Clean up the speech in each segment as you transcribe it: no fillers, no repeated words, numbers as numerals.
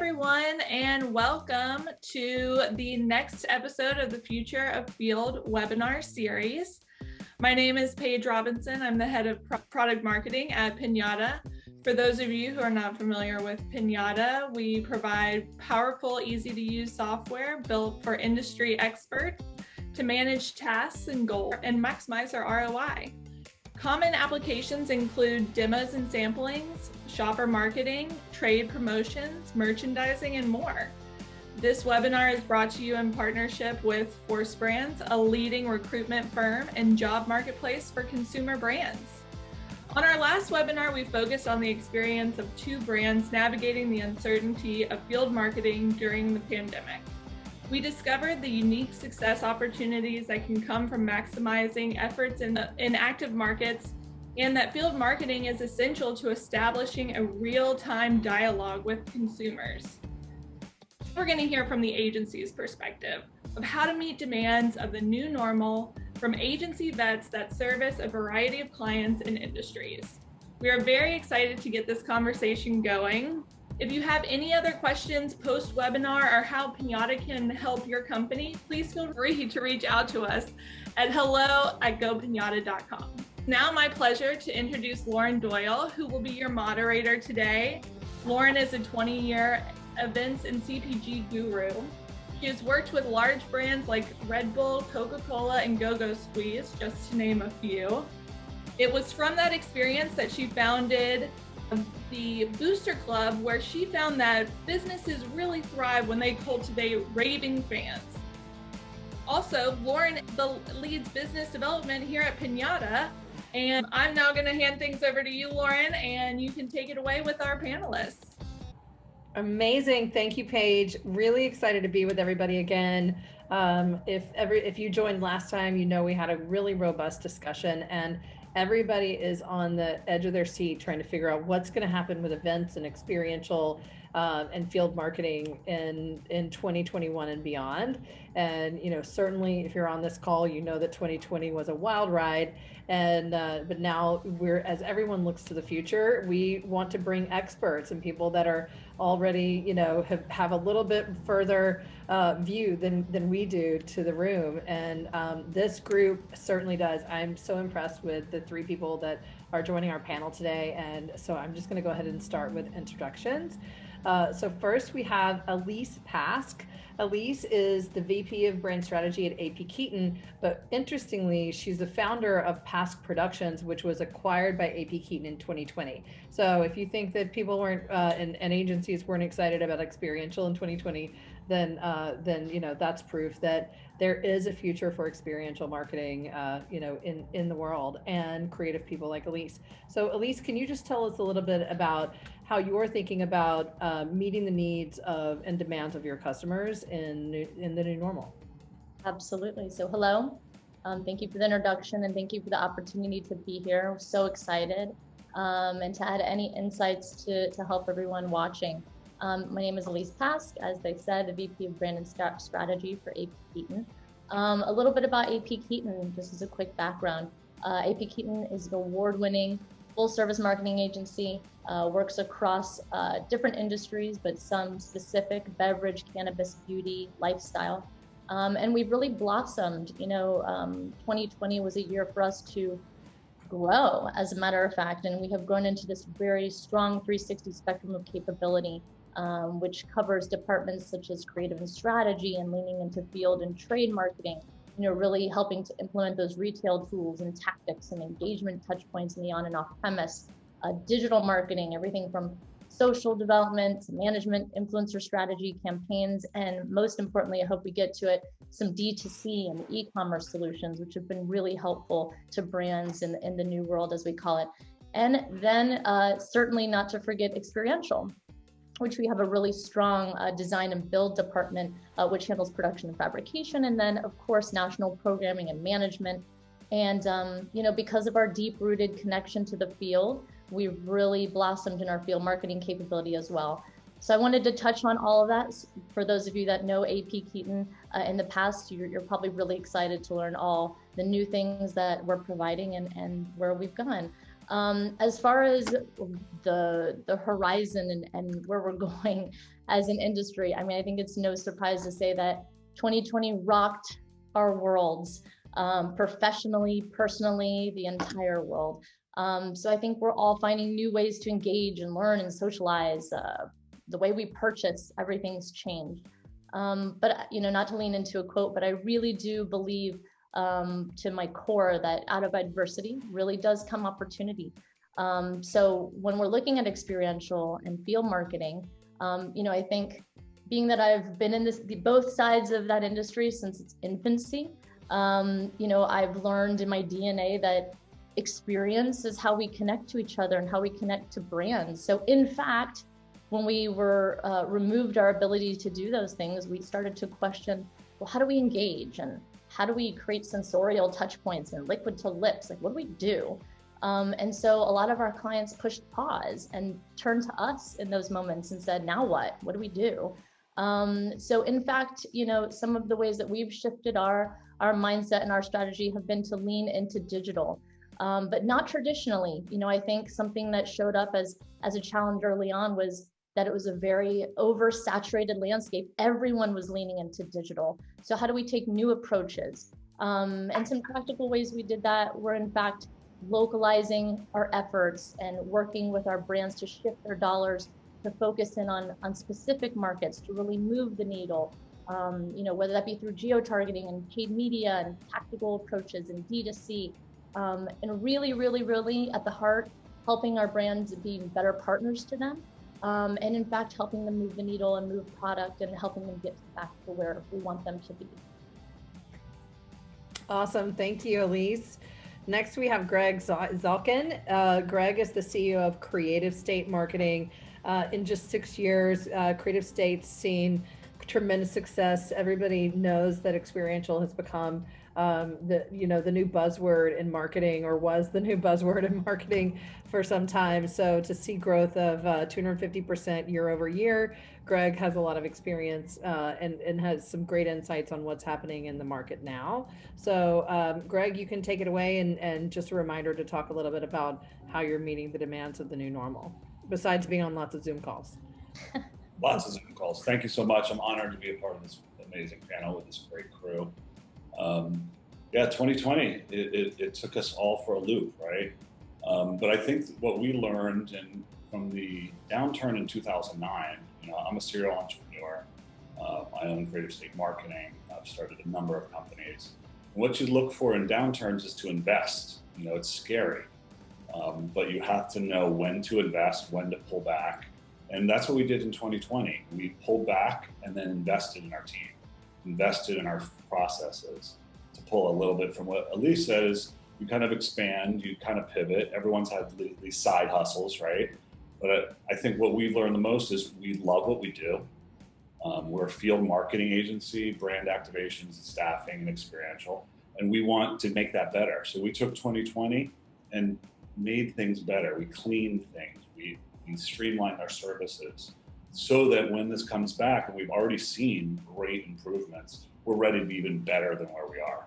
everyone, and welcome to the next episode of the Future of Field webinar series. My name is Paige Robinson. I'm the head of product marketing at Pinata. For those of you who are not familiar with Pinata, we provide powerful, easy-to-use software built for industry experts to manage tasks and goals and maximize our ROI. Common applications include demos and samplings, shopper marketing, trade promotions, merchandising, and more. This webinar is brought to you in partnership with Force Brands, a leading recruitment firm and job marketplace for consumer brands. On our last webinar, we focused on the experience of two brands navigating the uncertainty of field marketing during the pandemic. We discovered the unique success opportunities that can come from maximizing efforts in active markets, and that field marketing is essential to establishing a real-time dialogue with consumers. We're going to hear from the agency's perspective of how to meet demands of the new normal from agency vets that service a variety of clients and industries. We are very excited to get this conversation going. If you have any other questions post-webinar or how Pinata can help your company, please feel free to reach out to us at hello@gopinata.com. Now my pleasure to introduce Lauren Doyle, who will be your moderator today. Lauren is a 20-year events and CPG guru. She has worked with large brands like Red Bull, Coca-Cola, and Go-Go Squeeze, just to name a few. It was from that experience that she founded the Booster Club, where she found that businesses really thrive when they cultivate raving fans. Also, Lauren leads business development here at Pinata, and I'm now going to hand things over to you, Lauren, and you can take it away with our panelists. Amazing. Thank you, Paige. Really excited to be with everybody again. If you joined last time, you know we had a really robust discussion, and everybody is on the edge of their seat trying to figure out what's going to happen with events and experiential and field marketing in 2021 and beyond. And certainly if you're on this call, you know that 2020 was a wild ride, and but now as everyone looks to the future, we want to bring experts and people that are already have a little bit further view than we do to the room, and this group certainly does. I'm so impressed with the three people that are joining our panel today, and so I'm just going to go ahead and start with introductions. So first we have Elise Pask. Elise is the VP of Brand Strategy at AP Keaton, but interestingly, she's the founder of Pask Productions, which was acquired by AP Keaton in 2020. So if you think that people weren't and agencies weren't excited about experiential in 2020, then that's proof that there is a future for experiential marketing, in the world, and creative people like Elise. So Elise, can you just tell us a little bit about how you're thinking about meeting the needs of and demands of your customers in the new normal? Absolutely. So hello, thank you for the introduction, and thank you for the opportunity to be here. We're so excited, and to add any insights to help everyone watching. My name is Elise Pask, as they said, the VP of Brand and Strategy for AP Keaton. A little bit about AP Keaton, just as a quick background. AP Keaton is an award-winning full-service marketing agency, works across different industries, but some specific: beverage, cannabis, beauty, lifestyle. And we've really blossomed. 2020 was a year for us to grow, as a matter of fact, and we have grown into this very strong 360 spectrum of capability, which covers departments such as creative and strategy, and leaning into field and trade marketing, really helping to implement those retail tools and tactics and engagement touch points in the on and off premise, digital marketing, everything from social development to management, influencer strategy, campaigns, and most importantly, I hope we get to it, some D2C and e-commerce solutions, which have been really helpful to brands in the new world, as we call it. And then certainly not to forget experiential, which we have a really strong design and build department, which handles production and fabrication, and then of course national programming and management. And because of our deep-rooted connection to the field, we've really blossomed in our field marketing capability as well. So I wanted to touch on all of that. For those of you that know AP Keaton in the past, you're probably really excited to learn all the new things that we're providing and where we've gone. As far as the horizon and where we're going as an industry, I mean, I think it's no surprise to say that 2020 rocked our worlds, professionally, personally, the entire world. So I think we're all finding new ways to engage and learn and socialize. The way we purchase, everything's changed. But not to lean into a quote, but I really do believe to my core that out of adversity really does come opportunity. So when we're looking at experiential and field marketing, I think being that I've been in both sides of that industry since its infancy, I've learned in my DNA that experience is how we connect to each other and how we connect to brands. So in fact, when we were removed our ability to do those things, we started to question, well, how do we engage and how do we create sensorial touch points and liquid to lips? Like, what do we do? And so a lot of our clients pushed pause and turned to us in those moments and said, now what? What do we do? So in fact, some of the ways that we've shifted our mindset and our strategy have been to lean into digital, but not traditionally. I think something that showed up as a challenge early on was that it was a very oversaturated landscape. Everyone was leaning into digital. So how do we take new approaches? And some practical ways we did that were in fact localizing our efforts and working with our brands to shift their dollars to focus in on specific markets to really move the needle, whether that be through geo-targeting and paid media and tactical approaches and D2C, and really, really, really at the heart, helping our brands be better partners to them, and in fact, helping them move the needle and move product and helping them get back to where we want them to be. Awesome. Thank you, Elise. Next, we have Greg Zalkin. Greg is the CEO of Creative State Marketing. In just 6 years, Creative State's seen tremendous success. Everybody knows that experiential has become the new buzzword in marketing, or was the new buzzword in marketing for some time. So to see growth of 250% year over year, Greg has a lot of experience and has some great insights on what's happening in the market now. So Greg, you can take it away and just a reminder to talk a little bit about how you're meeting the demands of the new normal, besides being on lots of Zoom calls. Lots of Zoom calls. Thank you so much. I'm honored to be a part of this amazing panel with this great crew. 2020, it took us all for a loop, right? But I think what we learned from the downturn in 2009, I'm a serial entrepreneur. I own Creative State Marketing. I've started a number of companies. And what you look for in downturns is to invest. It's scary, but you have to know when to invest, when to pull back. And that's what we did in 2020. We pulled back and then invested in our team, invested in our processes. To pull a little bit from what Elise says, you kind of expand, you kind of pivot. Everyone's had these side hustles, right? But I think what we've learned the most is we love what we do. We're a field marketing agency, brand activations, staffing, and experiential. And we want to make that better. So we took 2020 and made things better. We cleaned things. We streamlined our services so that when this comes back, and we've already seen great improvements, we're ready to be even better than where we are.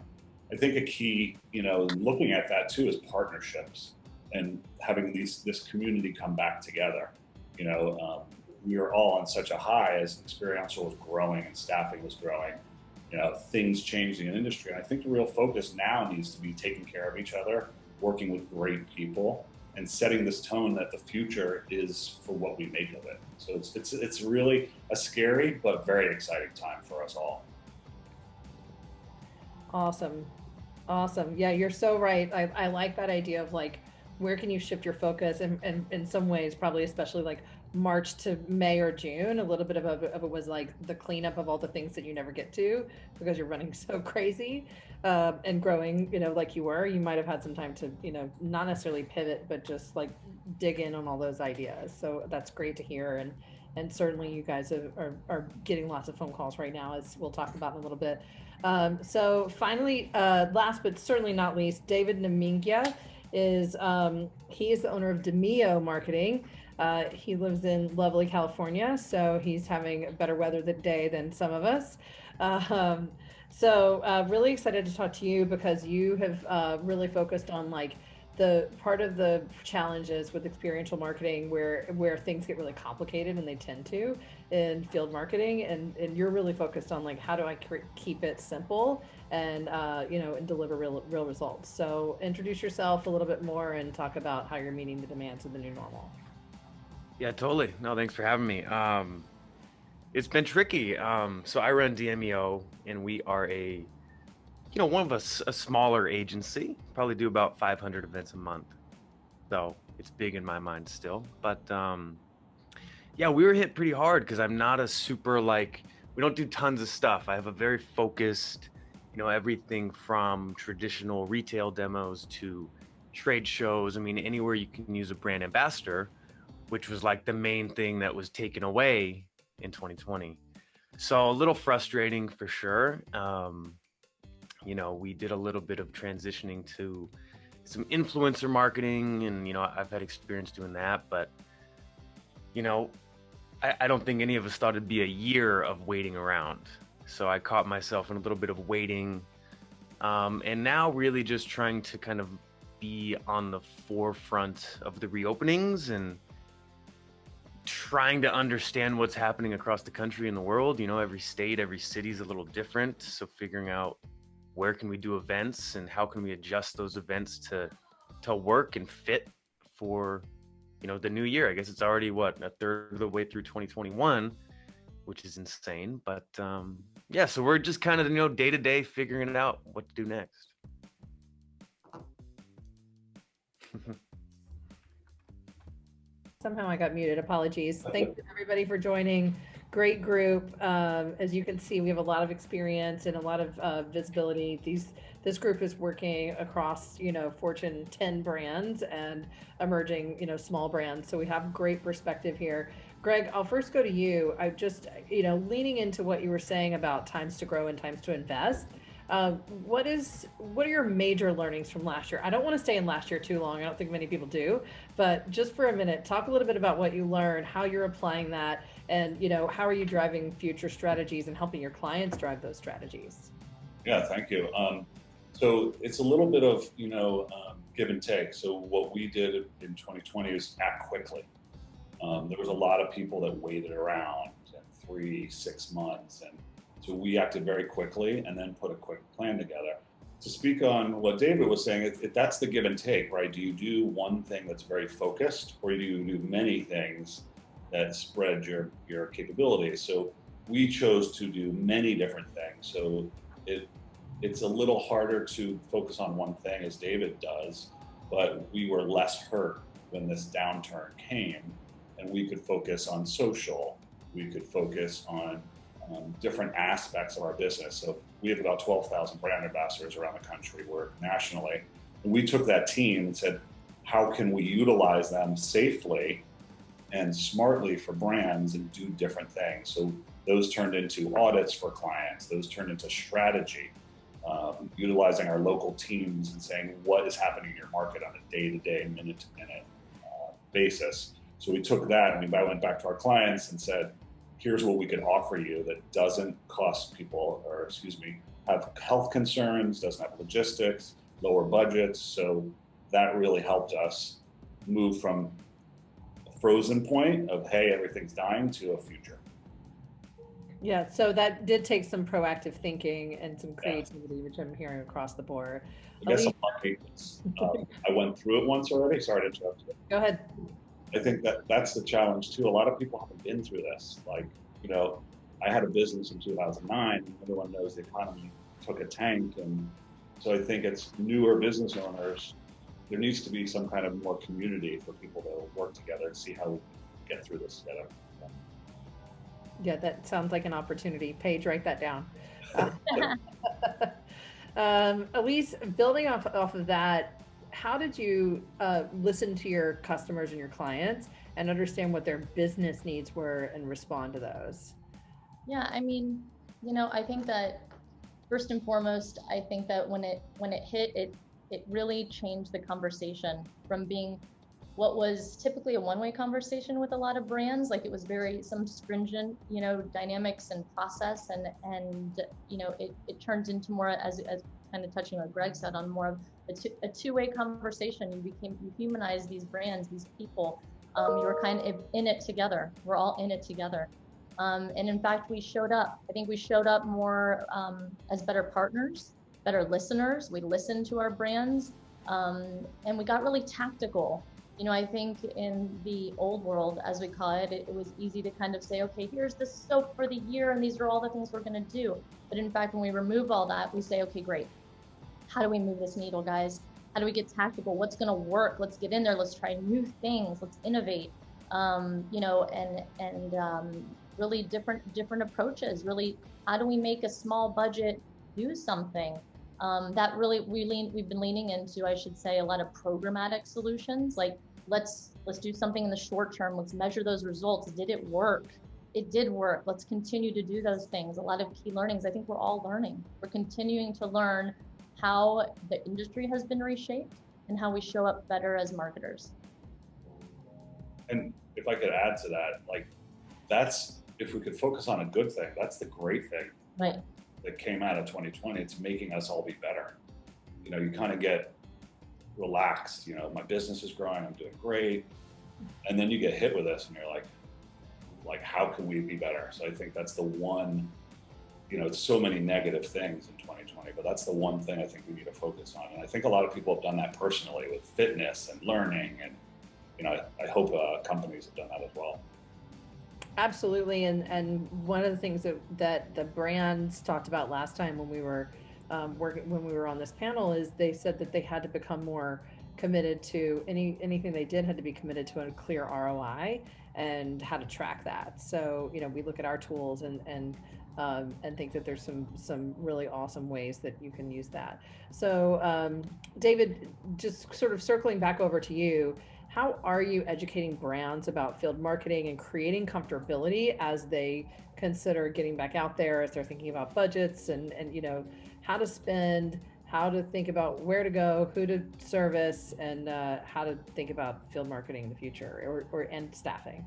I think a key, looking at that too, is partnerships and having this community come back together. We were all on such a high as experiential was growing and staffing was growing, things changing in industry. And I think the real focus now needs to be taking care of each other, working with great people, and setting this tone that the future is for what we make of it. So it's really a scary but very exciting time for us all. Awesome. Yeah, you're so right. I like that idea of like, where can you shift your focus? And in some ways, probably especially like March to May or June, a little bit of it was like the cleanup of all the things that you never get to because you're running so crazy and growing, like you were. You might have had some time to, not necessarily pivot, but just like dig in on all those ideas. So that's great to hear. And certainly you guys are getting lots of phone calls right now, as we'll talk about in a little bit. So finally, last but certainly not least, David Namingia is he is the owner of Demio Marketing. He lives in lovely California, so he's having better weather today than some of us. So really excited to talk to you because you have really focused on like the part of the challenges with experiential marketing where things get really complicated, and they tend to in field marketing, and you're really focused on like, how do I keep it simple and and deliver real results. So introduce yourself a little bit more and talk about how you're meeting the demands of the new normal. Yeah, totally. No, thanks for having me. It's been tricky. So I run DMEO, and we are one of us, a smaller agency, probably do about 500 events a month. So it's big in my mind still. But yeah, we were hit pretty hard because I'm not a super we don't do tons of stuff. I have a very focused, everything from traditional retail demos to trade shows. I mean, anywhere you can use a brand ambassador, which was like the main thing that was taken away in 2020. So a little frustrating for sure. We did a little bit of transitioning to some influencer marketing, and I've had experience doing that, but I don't think any of us thought it'd be a year of waiting around. So I caught myself in a little bit of waiting, and now really just trying to kind of be on the forefront of the reopenings and trying to understand what's happening across the country and the world. Every state, every city is a little different. So figuring out where can we do events and how can we adjust those events to work and fit for, the new year. I guess it's already a third of the way through 2021, which is insane. But yeah, so we're just kind of, day to day figuring it out, what to do next. Somehow I got muted. Apologies. Thank you everybody for joining. Great group. As you can see, we have a lot of experience and a lot of visibility. This group is working across, Fortune 10 brands and emerging, small brands. So we have great perspective here. Greg, I'll first go to you. I just, leaning into what you were saying about times to grow and times to invest. What are your major learnings from last year? I don't want to stay in last year too long. I don't think many people do, but just for a minute, talk a little bit about what you learned, how you're applying that, and how are you driving future strategies and helping your clients drive those strategies? Yeah, thank you. So it's a little bit of give and take. So what we did in 2020 is act quickly. There was a lot of people that waited around 3-6 months, and so we acted very quickly and then put a quick plan together. To speak on what David was saying, that's the give and take, right? Do you do one thing that's very focused, or do you do many things that spread your capabilities? So we chose to do many different things. So it's a little harder to focus on one thing as David does, but we were less hurt when this downturn came, and we could focus on social. We could focus on different aspects of our business. So we have about 12,000 brand ambassadors around the country, work nationally. And we took that team and said, how can we utilize them safely and smartly for brands and do different things? So those turned into audits for clients. Those turned into strategy, utilizing our local teams and saying, what is happening in your market on a day-to-day, minute-to-minute basis? So we took that and we went back to our clients and said, here's what we can offer you that doesn't cost people, have health concerns, doesn't have logistics, lower budgets. So that really helped us move from a frozen point of, hey, everything's dying, to a future. Yeah, so that did take some proactive thinking and some creativity, which I'm hearing across the board. I guess I'm lucky. I went through it once already. Sorry to interrupt you. Go ahead. I think that's the challenge too. A lot of people haven't been through this. I had a business in 2009, and everyone knows the economy took a tank. And so I think it's newer business owners, there needs to be some kind of more community for people to work together and see how we can get through this together. Yeah, that sounds like an opportunity. Paige, write that down. Elise, building off of that, how did you listen to your customers and your clients and understand what their business needs were and respond to those? Yeah, I mean, I think that first and foremost, I think that when it hit, it really changed the conversation from being what was typically a one-way conversation with a lot of brands. Like, it was very some stringent, dynamics and process, and it turns into more, as kind of touching on what Greg said, on more of a two-way conversation. You humanized these brands, these people. You were kind of in it together. We're all in it together. And in fact, we showed up. I think we showed up more as better partners, better listeners. We listened to our brands, and we got really tactical. I think in the old world, as we call it, it was easy to kind of say, okay, here's the scope for the year, and these are all the things we're going to do. But in fact, when we remove all that, we say, okay, great. How do we move this needle, guys? How do we get tactical? What's going to work? Let's get in there. Let's try new things. Let's innovate. And really different approaches. Really, how do we make a small budget do something? That really we've been leaning into, I should say, a lot of programmatic solutions. Like let's do something in the short term. Let's measure those results. Did it work? It did work. Let's continue to do those things. A lot of key learnings. I think we're all learning. We're continuing to learn how the industry has been reshaped and how we show up better as marketers. And if I could add to that, like that's, if we could focus on a good thing, that's the great thing. Right. That came out of 2020. It's making us all be better. You kind of get relaxed, my business is growing, I'm doing great. And then you get hit with this and you're like, how can we be better? So I think that's the one, it's so many negative things in 2020, but that's the one thing I think we need to focus on. And I think a lot of people have done that personally with fitness and learning. And, I hope companies have done that as well. Absolutely. And one of the things that the brands talked about last time when we were when we were on this panel is they said that they had to become more committed to anything they did had to be committed to a clear ROI and how to track that. So, we look at our tools and think that there's some really awesome ways that you can use that. So, David, just sort of circling back over to you, how are you educating brands about field marketing and creating comfortability as they consider getting back out there, as they're thinking about budgets and how to spend, how to think about where to go, who to service, and how to think about field marketing in the future and staffing?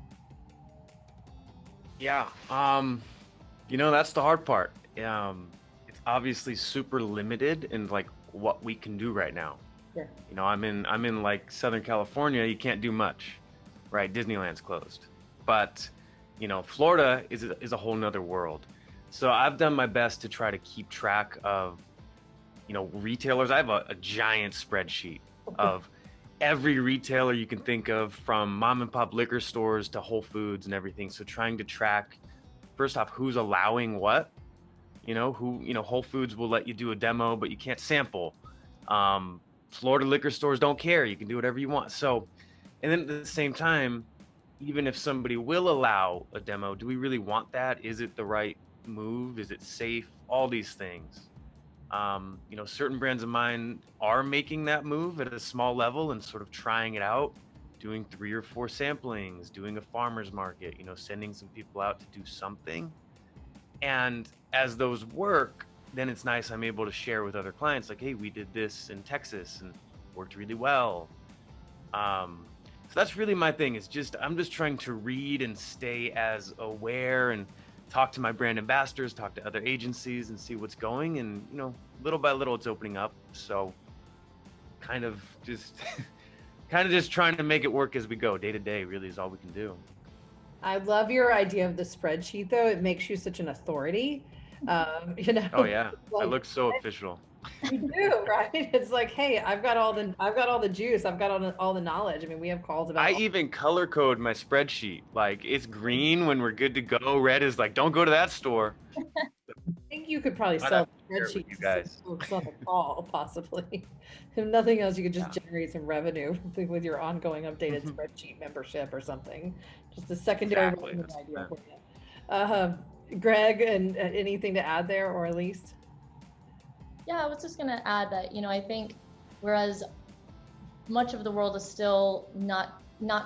Yeah, that's the hard part. It's obviously super limited in like what we can do right now. Sure. I'm in like Southern California. You can't do much, right? Disneyland's closed, but Florida is a whole nother world. So I've done my best to try to keep track of, retailers. I have a giant spreadsheet of every retailer you can think of, from mom and pop liquor stores to Whole Foods and everything. So trying to track, first off, who's allowing what, Whole Foods will let you do a demo, but you can't sample. Florida liquor stores don't care. You can do whatever you want. So, and then at the same time, even if somebody will allow a demo, do we really want that? Is it the right move? Is it safe? All these things. Certain brands of mine are making that move at a small level and sort of trying it out, doing 3 or 4 samplings, doing a farmer's market, sending some people out to do something. And as those work, then it's nice, I'm able to share with other clients, like, hey, we did this in Texas and worked really well. So that's really my thing, is I'm just trying to read and stay as aware and talk to my brand ambassadors, talk to other agencies and see what's going. And, little by little it's opening up. So kind of just trying to make it work as we go. Day to day really is all we can do. I love your idea of the spreadsheet, though. It makes you such an authority. Oh yeah, like, I look so official. You do, right? It's like, hey, I've got all the juice, I've got all the knowledge. I mean, we have calls about. I even color code my spreadsheet. Like, it's green when we're good to go. Red is like, don't go to that store. I think you could probably sell spreadsheets, you guys, on the call, possibly. If nothing else, you could just generate some revenue with your ongoing updated spreadsheet membership or something. Just a secondary revenue idea for you. Greg, and anything to add there, or at least? Yeah, I was just going to add that, I think whereas much of the world is still not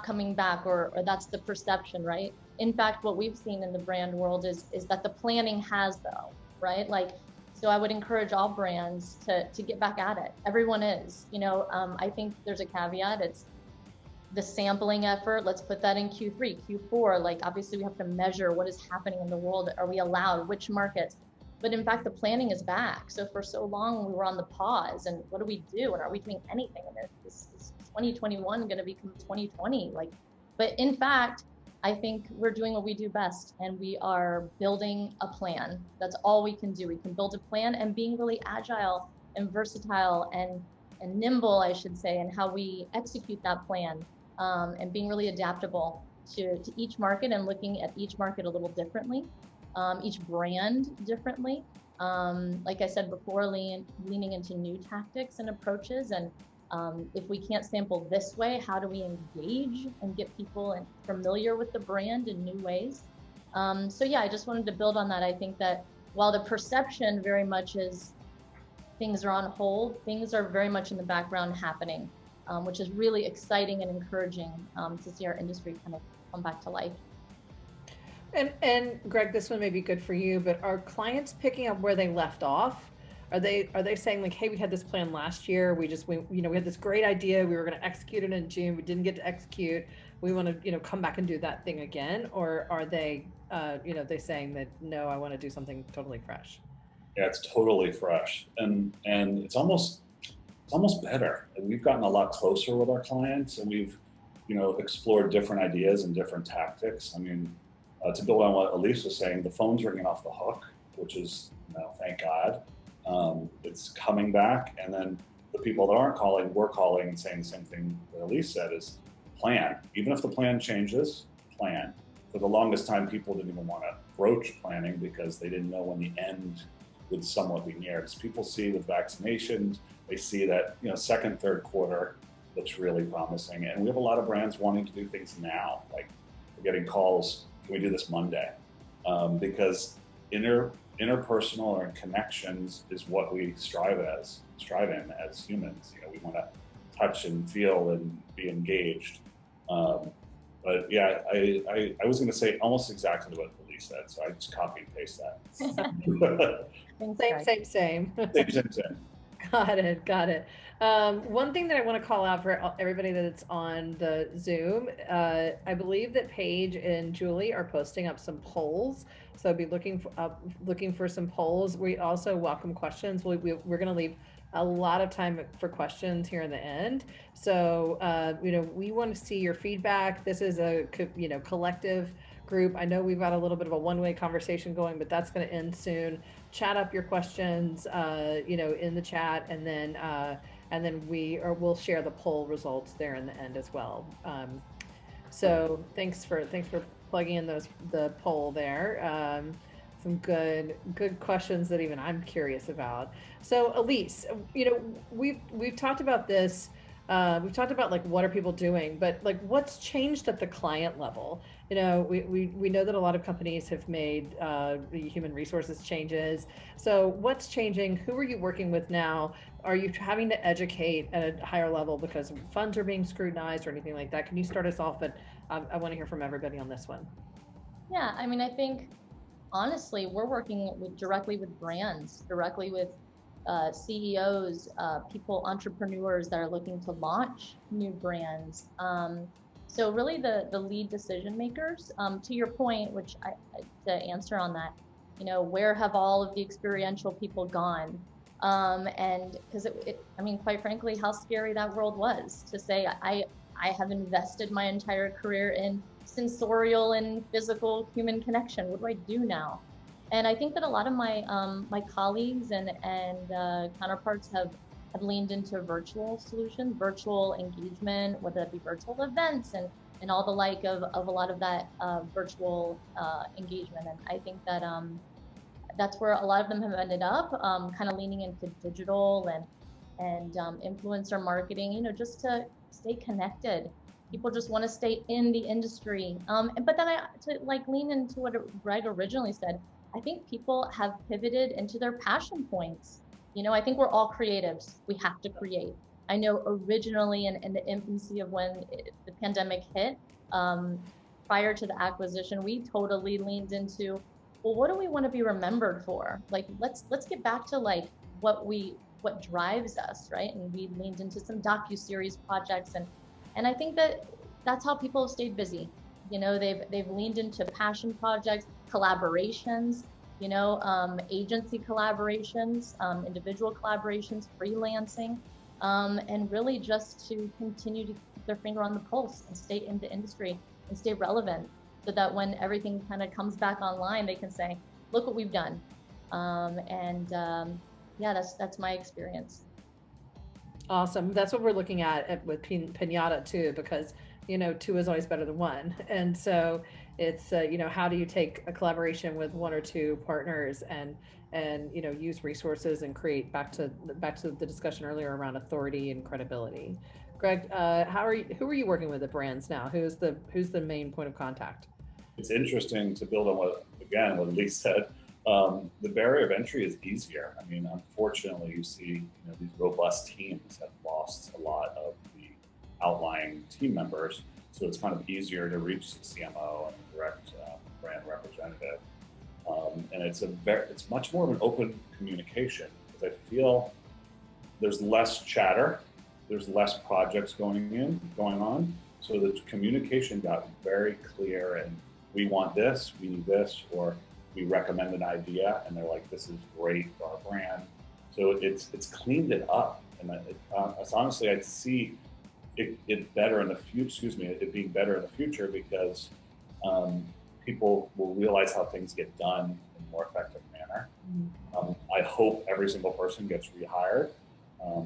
coming back, or that's the perception, right? In fact, what we've seen in the brand world is that the planning has, though, right? Like, so I would encourage all brands to get back at it. Everyone is, I think there's a caveat. It's the sampling effort. Let's put that in Q3, Q4. Like, obviously we have to measure what is happening in the world. Are we allowed? Which markets? But in fact, the planning is back. So for so long, we were on the pause, and what do we do? And are we doing anything? And is 2021 going to become 2020? Like, but in fact, I think we're doing what we do best, and we are building a plan. That's all we can do. We can build a plan, and being really agile and versatile and nimble, I should say, and how we execute that plan, and being really adaptable to each market and looking at each market a little differently, each brand differently. Like I said before, leaning into new tactics and approaches. And if we can't sample this way, how do we engage and get people familiar with the brand in new ways? So yeah, I just wanted to build on that. I think that while the perception very much is things are on hold, things are very much in the background happening, which is really exciting and encouraging to see our industry kind of come back to life. And Greg, this one may be good for you, but are clients picking up where they left off? Are they saying like, hey, we had this plan last year, we had this great idea, we were going to execute it in June, we didn't get to execute, we want to come back and do that thing again? Or are they they saying that no, I want to do something totally fresh? Yeah, it's totally fresh, and it's almost better. And we've gotten a lot closer with our clients, and we've explored different ideas and different tactics. I mean, to build on what Elise was saying, the phone's ringing off the hook, which is thank God. It's coming back, and then the people that aren't calling, we're calling and saying the same thing that Elise said, is plan. Even if the plan changes, plan. For the longest time, people didn't even want to broach planning because they didn't know when the end would somewhat be near. Because people see with vaccinations, they see that second, third quarter looks really promising, and we have a lot of brands wanting to do things now. Like we're getting calls, can we do this Monday? Because interpersonal or connections is what we strive in as humans. We want to touch and feel and be engaged. But yeah, I was going to say almost exactly what Elise said, so I just copy and paste that. Same. Same. Got it. One thing that I want to call out for everybody that's on the Zoom, I believe that Paige and Julie are posting up some polls. So be looking for some polls. We also welcome questions. We're going to leave a lot of time for questions here in the end. So, we want to see your feedback. This is a, collective group. I know we've got a little bit of a one-way conversation going, but that's going to end soon. Chat up your questions, in the chat, and then we'll share the poll results there in the end as well. So thanks for plugging in the poll there. Some good questions that even I'm curious about. So Elise, we've talked about this. We've talked about like what are people doing, but like what's changed at the client level? We know that a lot of companies have made human resources changes. So what's changing? Who are you working with now? Are you having to educate at a higher level because funds are being scrutinized or anything like that? Can you start us off? But I want to hear from everybody on this one. Yeah, I mean, I think honestly, we're working directly with brands, directly with CEOs, people, entrepreneurs that are looking to launch new brands. So really the lead decision makers, to your point, which to answer on that, where have all of the experiential people gone? And because quite frankly, how scary that world was to say, I have invested my entire career in sensorial and physical human connection. What do I do now? And I think that a lot of my my colleagues and counterparts have leaned into virtual solutions, virtual engagement, whether that be virtual events and all the like of a lot of that virtual engagement. And I think that that's where a lot of them have ended up, kind of leaning into digital and influencer marketing, just to stay connected. People just want to stay in the industry. But then to lean into what Greg originally said, I think people have pivoted into their passion points. I think we're all creatives. We have to create. I know originally in the infancy of when the pandemic hit, prior to the acquisition, we totally leaned into, well, what do we want to be remembered for? Let's get back to what drives us, right? And we leaned into some docuseries projects, and I think that's how people have stayed busy. They've leaned into passion projects, collaborations, agency collaborations, individual collaborations, freelancing, and really just to continue to keep their finger on the pulse and stay in the industry and stay relevant, so that when everything kind of comes back online, they can say, look what we've done. Yeah, that's my experience. Awesome. That's what we're looking at with Pinata too, because two is always better than one. And so it's how do you take a collaboration with one or two partners and use resources and create back to the discussion earlier around authority and credibility. Greg, who are you working with at brands now? Who's the main point of contact? It's interesting to build on what Lee said. The barrier of entry is easier. I mean, unfortunately, you see, these robust teams have lost a lot of the outlying team members, so it's kind of easier to reach the CMO and the direct brand representative. And it's much more of an open communication, because I feel there's less chatter, there's less projects going on, so the communication got very clear, and we want this, we need this, or we recommend an idea, and they're like, this is great for our brand. So it's cleaned it up, and it's honestly, I see it better in the future. It being better in the future, because people will realize how things get done in a more effective manner. I hope every single person gets rehired.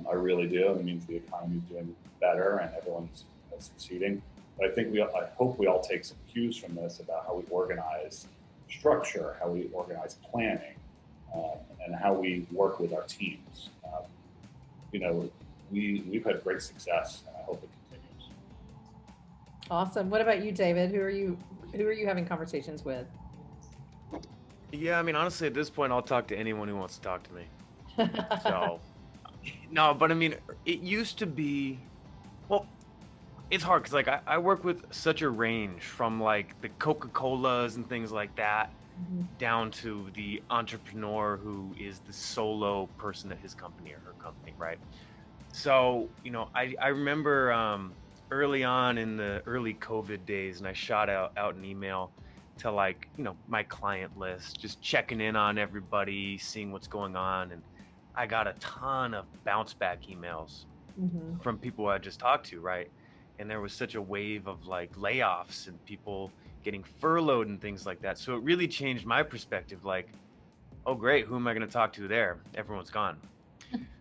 I really do. It means the economy is doing better and everyone's succeeding. But I hope we all take some cues from this about how we organize structure, how we organize planning, and how we work with our teams. We've had great success, and I hope it continues. Awesome. What about you, David? Who are you having conversations with? Yeah, I mean, honestly, at this point, I'll talk to anyone who wants to talk to me. So, no, but I mean, it used to be, well, it's hard because I work with such a range from the Coca-Colas and things like that, down to the entrepreneur who is the solo person at his company or her company, right? So, I remember early on in the early COVID days, and I shot out an email to my client list, just checking in on everybody, seeing what's going on. And I got a ton of bounce back emails from people I just talked to, right? And there was such a wave of layoffs and people getting furloughed and things like that. So it really changed my perspective. Oh great, who am I going to talk to there? Everyone's gone.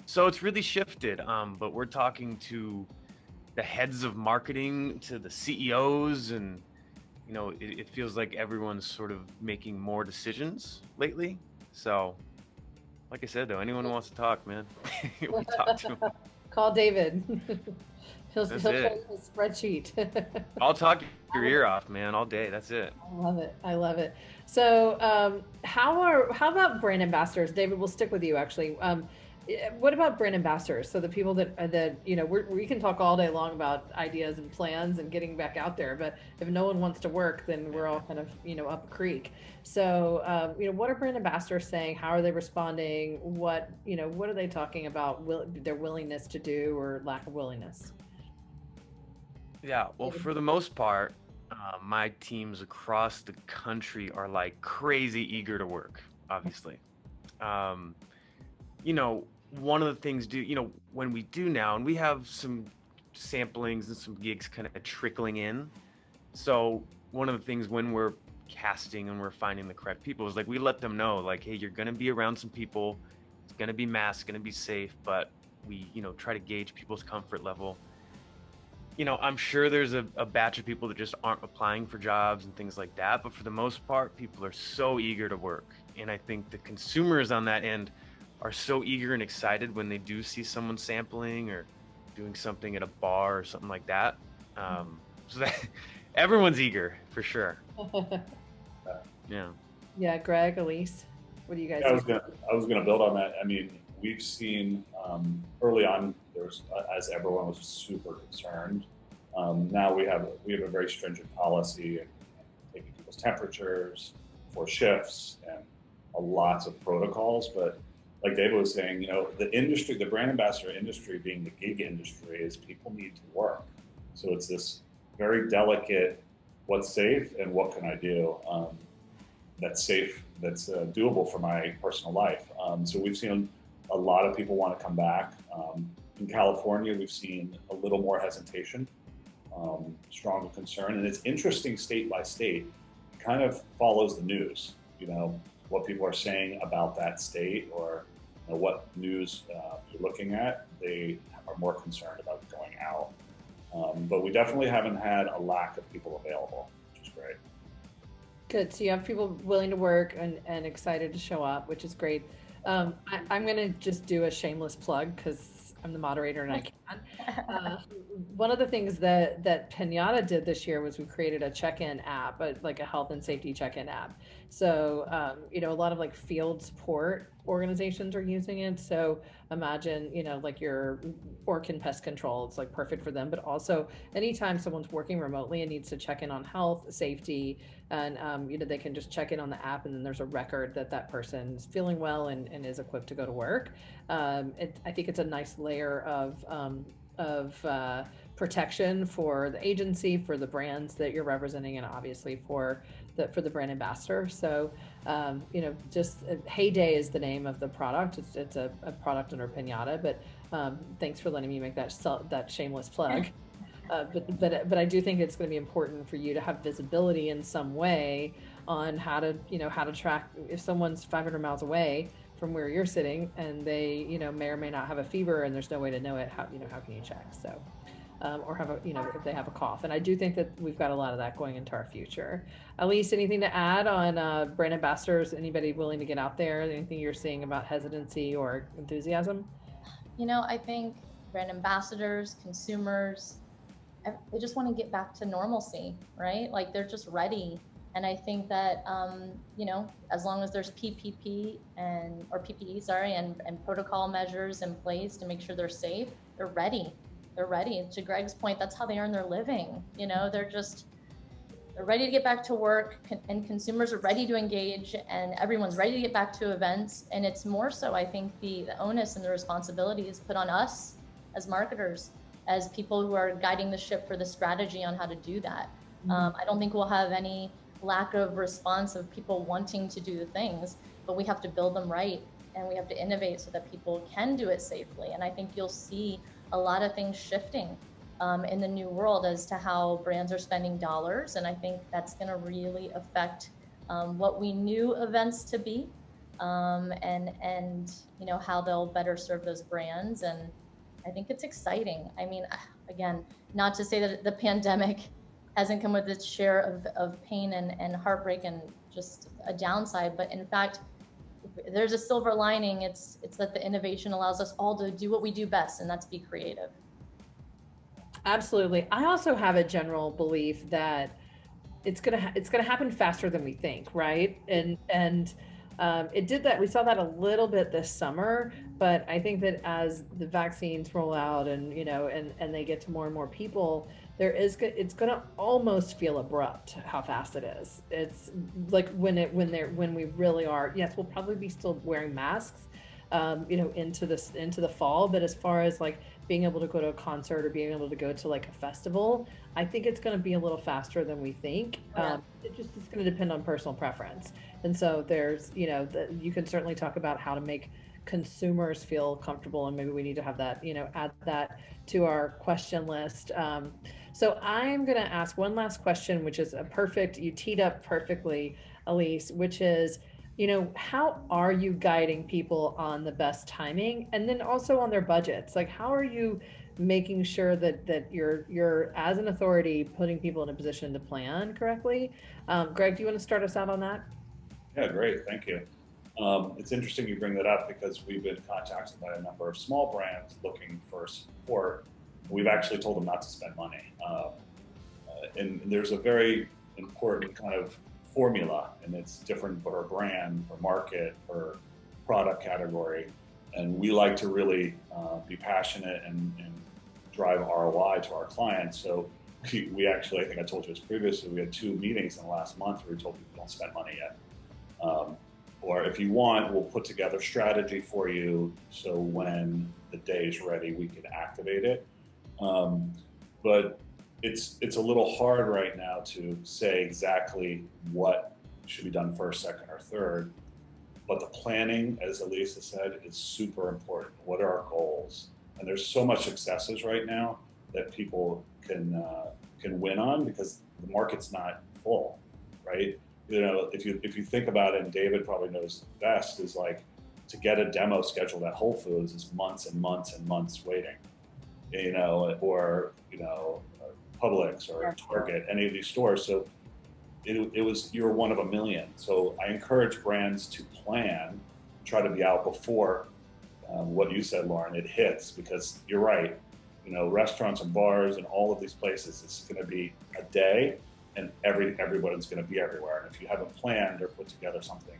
So it's really shifted. But we're talking to the heads of marketing, to the CEOs, and it feels like everyone's sort of making more decisions lately. So like I said, though, anyone who wants to talk, man, we talk to them. Call David. He'll show you his spreadsheet. I'll talk your ear off, man, all day. That's it. I love it. So how about brand ambassadors? David, we'll stick with you actually. What about brand ambassadors? So the people that we can talk all day long about ideas and plans and getting back out there, but if no one wants to work, then we're all kind of up a creek. So what are brand ambassadors saying? How are they responding? What are they talking about? Their willingness to do or lack of willingness? Yeah, well, for the most part, my teams across the country are crazy eager to work, obviously. One of the things when we do now, and we have some samplings and some gigs kind of trickling in. So one of the things when we're casting and we're finding the correct people is we let them know, hey, you're going to be around some people. It's going to be masked, going to be safe, but we, try to gauge people's comfort level. I'm sure there's a batch of people that just aren't applying for jobs and things like that. But for the most part, people are so eager to work. And I think the consumers on that end are so eager and excited when they do see someone sampling or doing something at a bar or something like that. So that everyone's eager for sure. Yeah. Yeah, Greg, Elise, what do you guys? I was gonna build on that. I mean, we've seen early on there's as everyone was super concerned. Now we have a very stringent policy and taking people's temperatures for shifts and lots of protocols. But like David was saying, the industry, the brand ambassador industry being the gig industry, is people need to work. So it's this very delicate, what's safe and what can I do? that's safe, that's doable for my personal life. So we've seen a lot of people want to come back. In California, we've seen a little more hesitation, stronger concern, and it's interesting state by state. It kind of follows the news, what people are saying about that state, or what news you're looking at. They are more concerned about going out. But we definitely haven't had a lack of people available, which is great. Good. So you have people willing to work and excited to show up, which is great. I'm going to just do a shameless plug because I'm the moderator and I can. One of the things that Pinata did this year was we created a check-in app, like a health and safety check-in app. So, a lot of like field support organizations are using it. So imagine, like your Orkin pest control, it's like perfect for them, but also anytime someone's working remotely and needs to check in on health, safety, and, they can just check in on the app and then there's a record that person's feeling well and is equipped to go to work. I think it's a nice layer of protection for the agency, for the brands that you're representing, and obviously for the brand ambassador. So, just Heyday is the name of the product. It's a product under Pinata, but thanks for letting me make that shameless plug. But I do think it's going to be important for you to have visibility in some way on how to track if someone's 500 miles away from where you're sitting and they, may or may not have a fever and there's no way to know it. How can you check? So, or have if they have a cough. And I do think that we've got a lot of that going into our future. Elise, anything to add on brand ambassadors? Anybody willing to get out there? Anything you're seeing about hesitancy or enthusiasm? I think brand ambassadors, consumers, they just want to get back to normalcy, right? Like they're just ready. And I think that, as long as there's PPE and protocol measures in place to make sure they're safe, they're ready. They're ready. To Greg's point, that's how they earn their living. They're ready to get back to work, and consumers are ready to engage, and everyone's ready to get back to events. And it's more so, I think, the onus and the responsibility is put on us as marketers, as people who are guiding the ship for the strategy on how to do that. I don't think we'll have any lack of response of people wanting to do the things, but we have to build them right, and we have to innovate so that people can do it safely. And I think you'll see a lot of things shifting in the new world as to how brands are spending dollars. And I think that's going to really affect what we knew events to be, and how they'll better serve those brands. And I think it's exciting. I mean, again, not to say that the pandemic hasn't come with its share of pain and heartbreak and just a downside, but in fact, if there's a silver lining, it's that the innovation allows us all to do what we do best, and that's be creative. Absolutely. I also have a general belief that it's gonna happen faster than we think, right? And it did that. We saw that a little bit this summer, but I think that as the vaccines roll out and and they get to more and more people, it's gonna almost feel abrupt how fast it is. It's like when we really are. Yes, we'll probably be still wearing masks, into the fall. But as far as like being able to go to a concert or being able to go to like a festival, I think it's going to be a little faster than we think. It's going to depend on personal preference. And so there's, you can certainly talk about how to make consumers feel comfortable, and maybe we need to have that, add that to our question list. So I'm going to ask one last question, which is you teed up perfectly, Elise, which is, how are you guiding people on the best timing, and then also on their budgets? Like, how are you making sure that you're as an authority putting people in a position to plan correctly? Greg, do you want to start us out on that? Yeah, great. Thank you. It's interesting you bring that up because we've been contacted by a number of small brands looking for support. We've actually told them not to spend money. And there's a very important kind of formula, and it's different per brand, per market, per product category. And we like to really be passionate and drive ROI to our clients. So we actually, I think I told you this previously, we had 2 meetings in the last month where we told people don't spend money yet. Or if you want, we'll put together strategy for you so when the day is ready, we can activate it. But it's a little hard right now to say exactly what should be done first, second, or third. But the planning, as Elisa said, is super important. What are our goals? And there's so much successes right now that people can win on because the market's not full, right? You know, if you think about it, and David probably knows best, is like to get a demo scheduled at Whole Foods is months and months and months waiting, you know, or Publix or Target, any of these stores. So you're one of a million. So I encourage brands to plan, try to be out before what you said, Lauren, it hits, because you're right. You know, restaurants and bars and all of these places, it's going to be a day, and everybody's going to be everywhere. And if you haven't planned or put together something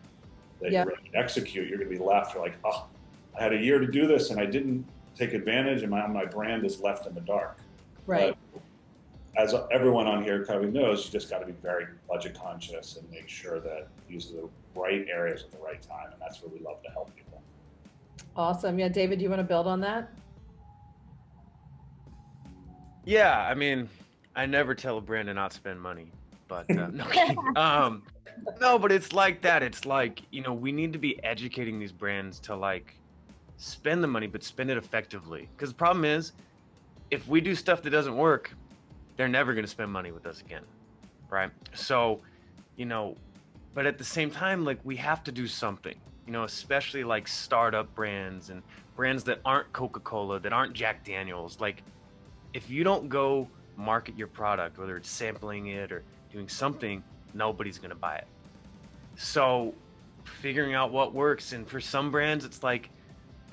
that you're ready to execute, you're going to be left. You're like, oh, I had a year to do this and I didn't take advantage, and my brand is left in the dark. Right. But as everyone on here kind of knows, you just got to be very budget conscious and make sure that these are the right areas at the right time. And that's where we love to help people. Awesome. Yeah, David, do you want to build on that? Yeah, I mean, I never tell a brand to not spend money, but no, no, but it's like that. It's like, you know, we need to be educating these brands to like spend the money, but spend it effectively. Because the problem is, if we do stuff that doesn't work, they're never going to spend money with us again, right? So, you know, but at the same time, like we have to do something, you know, especially like startup brands and brands that aren't Coca-Cola, that aren't Jack Daniels. Like, if you don't go market your product, whether it's sampling it or doing something, nobody's going to buy it. So figuring out what works. And for some brands, it's like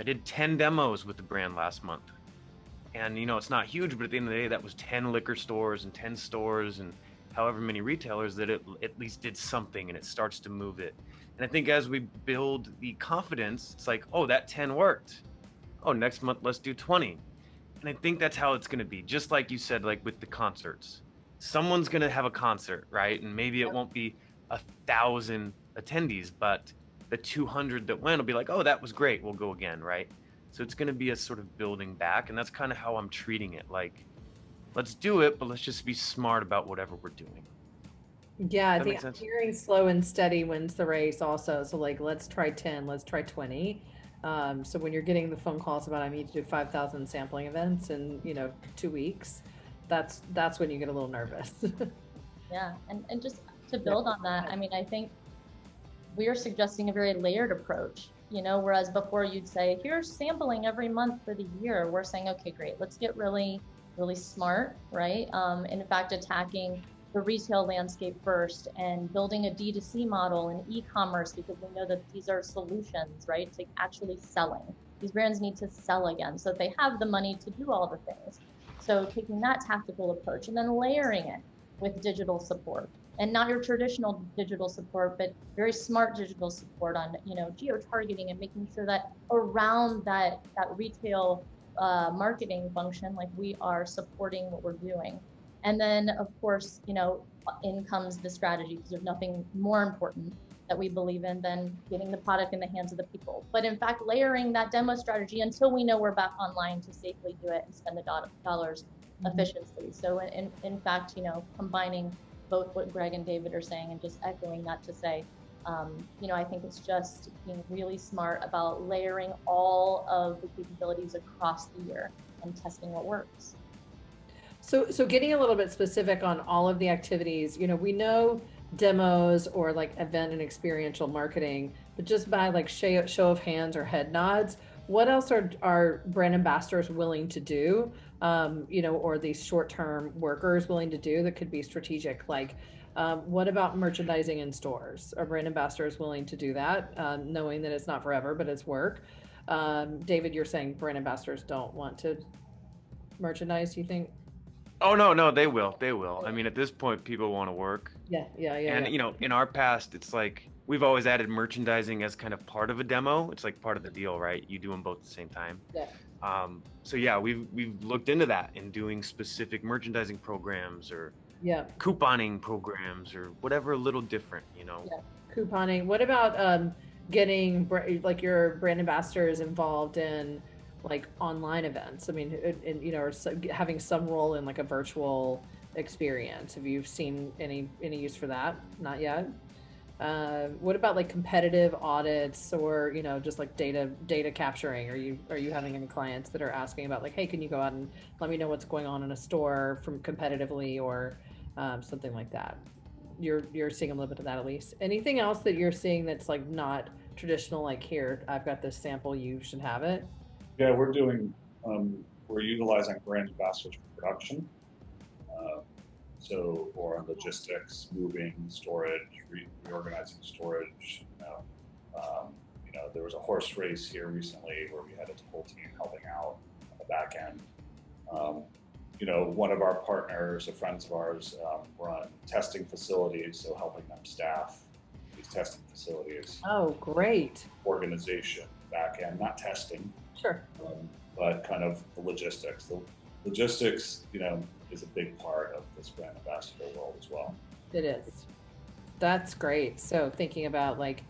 I did 10 demos with the brand last month. And, you know, it's not huge, but at the end of the day, that was 10 liquor stores and 10 stores and however many retailers that it at least did something, and it starts to move it. And I think as we build the confidence, it's like, oh, that 10 worked. Oh, next month, let's do 20. And I think that's how it's going to be. Just like you said, like with the concerts, someone's going to have a concert, right? And maybe it won't be 1,000 attendees, but the 200 that went will be like, oh, that was great. We'll go again, right? So it's going to be a sort of building back. And that's kind of how I'm treating it. Like, let's do it, but let's just be smart about whatever we're doing. Yeah, I think hearing slow and steady wins the race also. So like, let's try 10, let's try 20. So when you're getting the phone calls about I need to do 5,000 sampling events in, 2 weeks, that's when you get a little nervous. Yeah, and just to build on that, I mean, I think we are suggesting a very layered approach, whereas before you'd say, here's sampling every month for the year. We're saying, okay, great, let's get really, really smart, right? In fact, attacking the retail landscape first and building a D2C model and e-commerce, because we know that these are solutions, right, to actually selling. These brands need to sell again so that they have the money to do all the things. So taking that tactical approach and then layering it with digital support, and not your traditional digital support, but very smart digital support on, geo-targeting and making sure that around that retail marketing function, like we are supporting what we're doing. And then, of course, in comes the strategy, because there's nothing more important that we believe in than getting the product in the hands of the people. But in fact, layering that demo strategy until we know we're back online to safely do it and spend the dollars efficiently. So in fact, combining both what Greg and David are saying and just echoing that to say, I think it's just being really smart about layering all of the capabilities across the year and testing what works. So getting a little bit specific on all of the activities, we know demos or like event and experiential marketing, but just by like show of hands or head nods, what else are brand ambassadors willing to do, or these short-term workers willing to do that could be strategic? Like, what about merchandising in stores? Are brand ambassadors willing to do that, knowing that it's not forever, but it's work? David, you're saying brand ambassadors don't want to merchandise, you think? Oh, no, they will. I mean, at this point, people want to work. Yeah. And, in our past, it's like, we've always added merchandising as kind of part of a demo. It's like part of the deal, right? You do them both at the same time. Yeah. So yeah, we've looked into that and doing specific merchandising programs or couponing programs or whatever, a little different, Yeah, couponing. What about getting like your brand ambassadors involved in like online events? I mean, or having some role in like a virtual experience. Have you seen any use for that? Not yet. What about like competitive audits or, you know, just like data capturing? Are you having any clients that are asking about like, hey, can you go out and let me know what's going on in a store from competitively or something like that? You're seeing a little bit of that, at least. Anything else that you're seeing that's like not traditional, like here, I've got this sample, you should have it? Yeah, we're utilizing brand ambassadors for production. Uh, so, or logistics, moving, storage, reorganizing storage. There was a horse race here recently where we had a whole team helping out on the back end. One of our partners, or friends of ours, run testing facilities, so helping them staff these testing facilities. Oh, great. Organization, back end, not testing, Sure. but kind of the logistics. The logistics, is a big part of this brand ambassador world as well. It is. That's great. So thinking about like,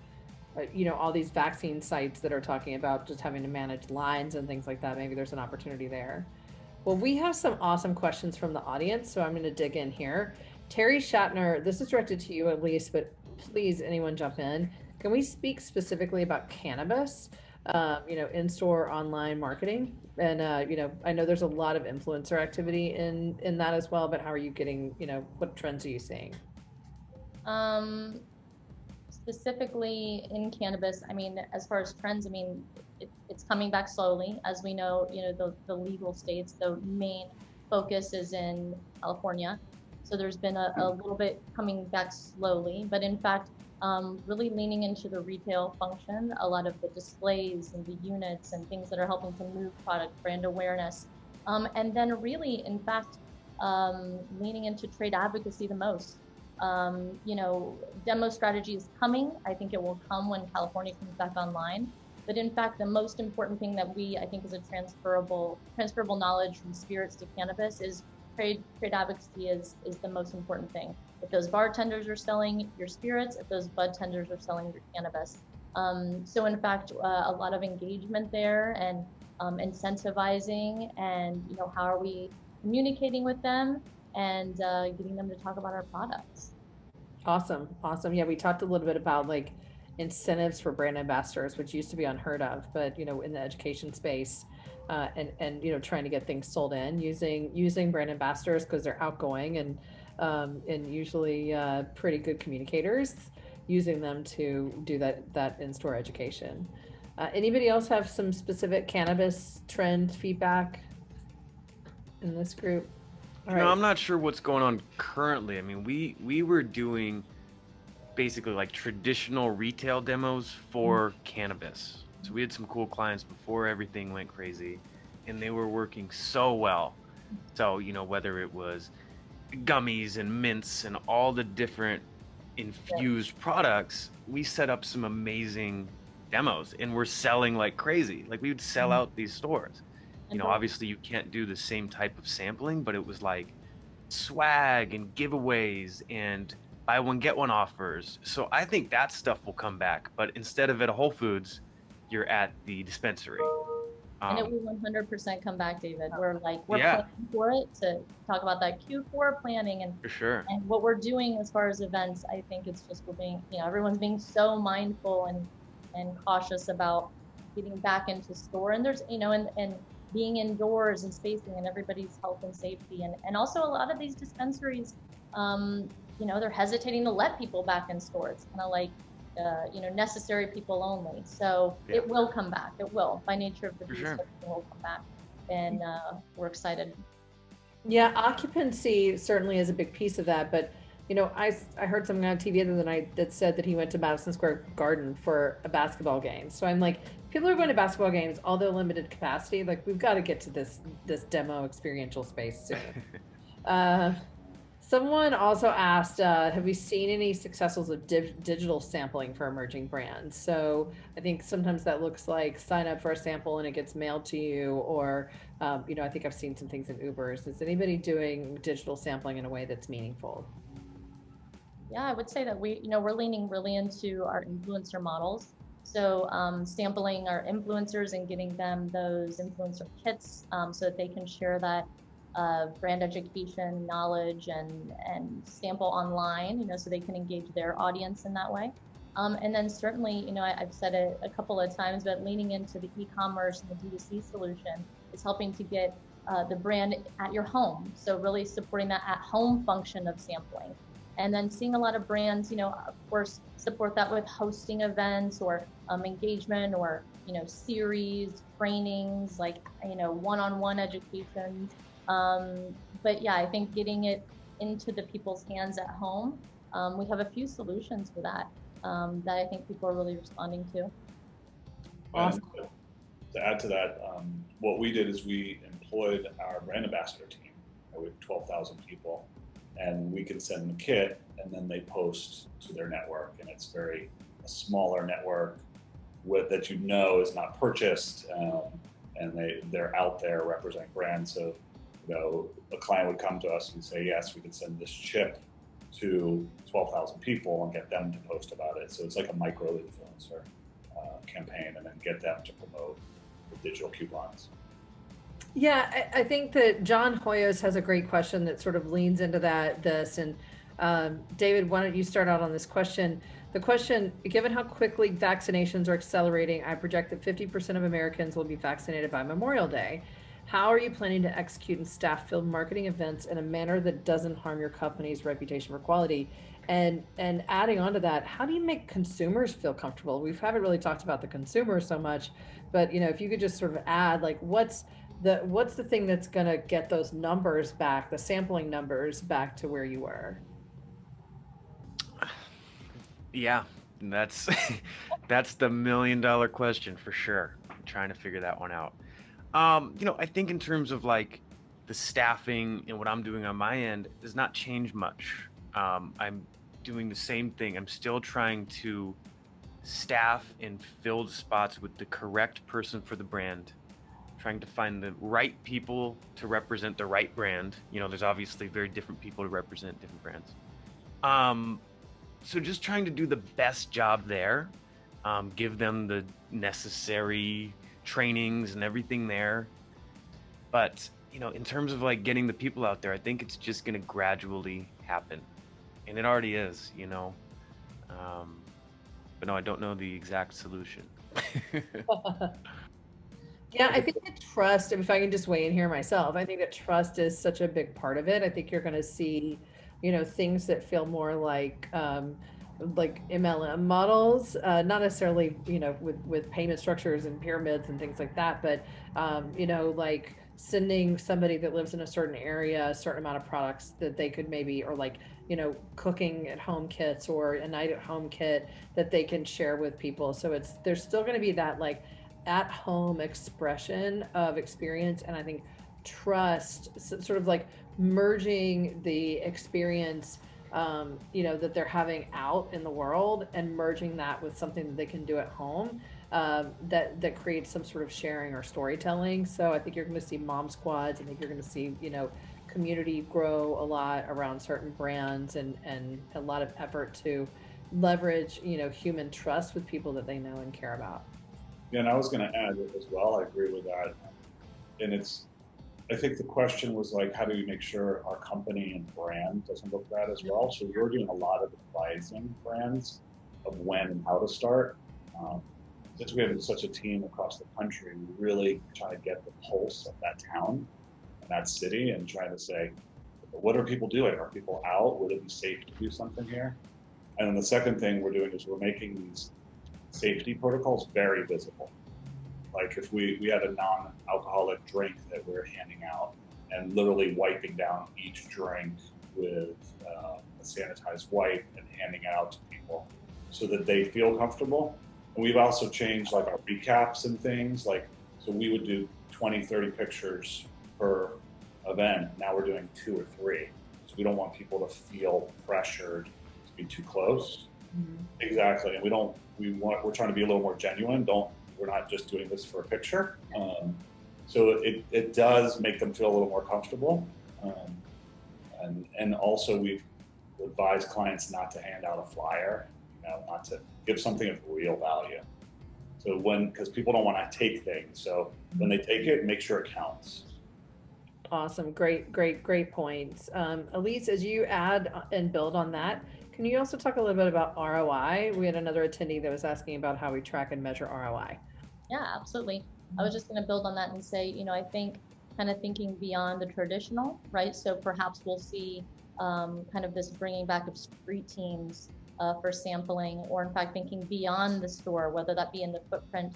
all these vaccine sites that are talking about just having to manage lines and things like that, maybe there's an opportunity there. Well, we have some awesome questions from the audience, so I'm going to dig in here. Terry Shatner, this is directed to you, Elise, but please, anyone jump in. Can we speak specifically about cannabis, in-store online marketing? And, I know there's a lot of influencer activity in that as well, but how are you getting, what trends are you seeing? Specifically in cannabis, I mean, as far as trends, I mean, it's coming back slowly. As we know, the legal states, the main focus is in California. So there's been a little bit coming back slowly, but in fact, really leaning into the retail function, a lot of the displays and the units and things that are helping to move product brand awareness. And then really, in fact, leaning into trade advocacy the most. Demo strategy is coming. I think it will come when California comes back online. But in fact, the most important thing that I think is a transferable knowledge from spirits to cannabis is trade advocacy is the most important thing. If those bartenders are selling your spirits, if those bud tenders are selling your cannabis. So in fact, a lot of engagement there and incentivizing and, how are we communicating with them and getting them to talk about our products. Awesome. Yeah, we talked a little bit about like incentives for brand ambassadors, which used to be unheard of, but in the education space, and trying to get things sold in using brand ambassadors because they're outgoing and usually pretty good communicators, using them to do that in-store education. Anybody else have some specific cannabis trend feedback in this group? Right. I'm not sure what's going on currently. I mean, we were doing basically like traditional retail demos for cannabis. So we had some cool clients before everything went crazy, and they were working so well. So, whether it was gummies and mints and all the different infused products, we set up some amazing demos and we're selling like crazy. Like we would sell out these stores. Obviously you can't do the same type of sampling, but it was like swag and giveaways and buy one, get one offers. So I think that stuff will come back, but instead of at a Whole Foods, you're at the dispensary. And it will 100% come back, David. We're planning for it to talk about that Q4 planning and for sure. And what we're doing as far as events, I think it's just we're being, everyone's being so mindful and cautious about getting back into store. And there's, and being indoors and spacing and everybody's health and safety. And also a lot of these dispensaries, they're hesitating to let people back in store. It's kind of like, necessary people only. So it will come back. It will, by nature of the beast, it will come back. And we're excited. Yeah, occupancy certainly is a big piece of that. But, I heard something on TV the other night that said that he went to Madison Square Garden for a basketball game. So I'm like, people are going to basketball games, although limited capacity. Like, we've got to get to this demo experiential space soon. Someone also asked, have we seen any successes of digital sampling for emerging brands? So I think sometimes that looks like sign up for a sample and it gets mailed to you, or, I think I've seen some things in Ubers. Is anybody doing digital sampling in a way that's meaningful? Yeah, I would say that we're leaning really into our influencer models. So sampling our influencers and getting them those influencer kits so that they can share that brand education, knowledge, and sample online, so they can engage their audience in that way. And then certainly, I've said it a couple of times, but leaning into the e-commerce and the D2C solution is helping to get the brand at your home. So really supporting that at-home function of sampling. And then seeing a lot of brands, of course, support that with hosting events or engagement or, series, trainings, like, one-on-one education. But yeah, I think getting it into the people's hands at home, we have a few solutions for that that I think people are really responding to. Awesome. And to add to that, what we did is we employed our brand ambassador team. We have 12,000 people, and we can send them a kit, and then they post to their network, and it's a smaller network that is not purchased, and they're out there representing brands. So, a client would come to us and say, yes, we can send this chip to 12,000 people and get them to post about it. So it's like a micro influencer campaign, and then get them to promote the digital coupons. Yeah, I think that John Hoyos has a great question that sort of leans into this. And David, why don't you start out on this question? The question, given how quickly vaccinations are accelerating, I project that 50% of Americans will be vaccinated by Memorial Day. How are you planning to execute and staff field marketing events in a manner that doesn't harm your company's reputation for quality? And adding on to that, how do you make consumers feel comfortable? We haven't really talked about the consumer so much, but if you could just sort of add, like, what's the thing that's going to get those numbers back, the sampling numbers back to where you were? Yeah, that's the $1 million question for sure. I'm trying to figure that one out. I think in terms of like the staffing and what I'm doing on my end does not change much. I'm doing the same thing. I'm still trying to staff and fill the spots with the correct person for the brand, trying to find the right people to represent the right brand. There's obviously very different people to represent different brands. So just trying to do the best job there, give them the necessary trainings and everything there. But, in terms of like getting the people out there, I think it's just going to gradually happen. And it already is, but no, I don't know the exact solution. Yeah, I think that trust, if I can just weigh in here myself, I think that trust is such a big part of it. I think you're going to see, things that feel more like MLM models, not necessarily, with payment structures and pyramids and things like that, but, like sending somebody that lives in a certain area, a certain amount of products that they could maybe, or like, cooking at home kits or a night at home kit that they can share with people. So there's still going to be that like at home expression of experience. And I think trust, sort of like merging the experience, that they're having out in the world and merging that with something that they can do at home, that creates some sort of sharing or storytelling. So I think you're going to see mom squads. I think you're going to see, community grow a lot around certain brands, and a lot of effort to leverage, human trust with people that they know and care about. Yeah, and I was going to add as well, I agree with that. And I think the question was like, how do we make sure our company and brand doesn't look bad as well? So we're doing a lot of advising brands of when and how to start. Since we have such a team across the country, we really try to get the pulse of that town and that city and trying to say, what are people doing? Are people out? Would it be safe to do something here? And then the second thing we're doing is we're making these safety protocols very visible. Like if we had a non-alcoholic drink that we're handing out, and literally wiping down each drink with a sanitized wipe and handing it out to people so that they feel comfortable. And we've also changed like our recaps and things, like, so we would do 20, 30 pictures per event. Now we're doing 2 or 3. So we don't want people to feel pressured to be too close. Mm-hmm. Exactly. And we're trying to be a little more genuine. We're not just doing this for a picture. So it does make them feel a little more comfortable. And also we've advised clients not to hand out a flyer, not to give something of real value. So because people don't want to take things. So when they take it, make sure it counts. Awesome. Great points. Elise, as you add and build on that, can you also talk a little bit about ROI? We had another attendee that was asking about how we track and measure ROI. Yeah, absolutely. I was just going to build on that and say, I think kind of thinking beyond the traditional, right? So perhaps we'll see kind of this bringing back of street teams for sampling, or in fact thinking beyond the store, whether that be in the footprint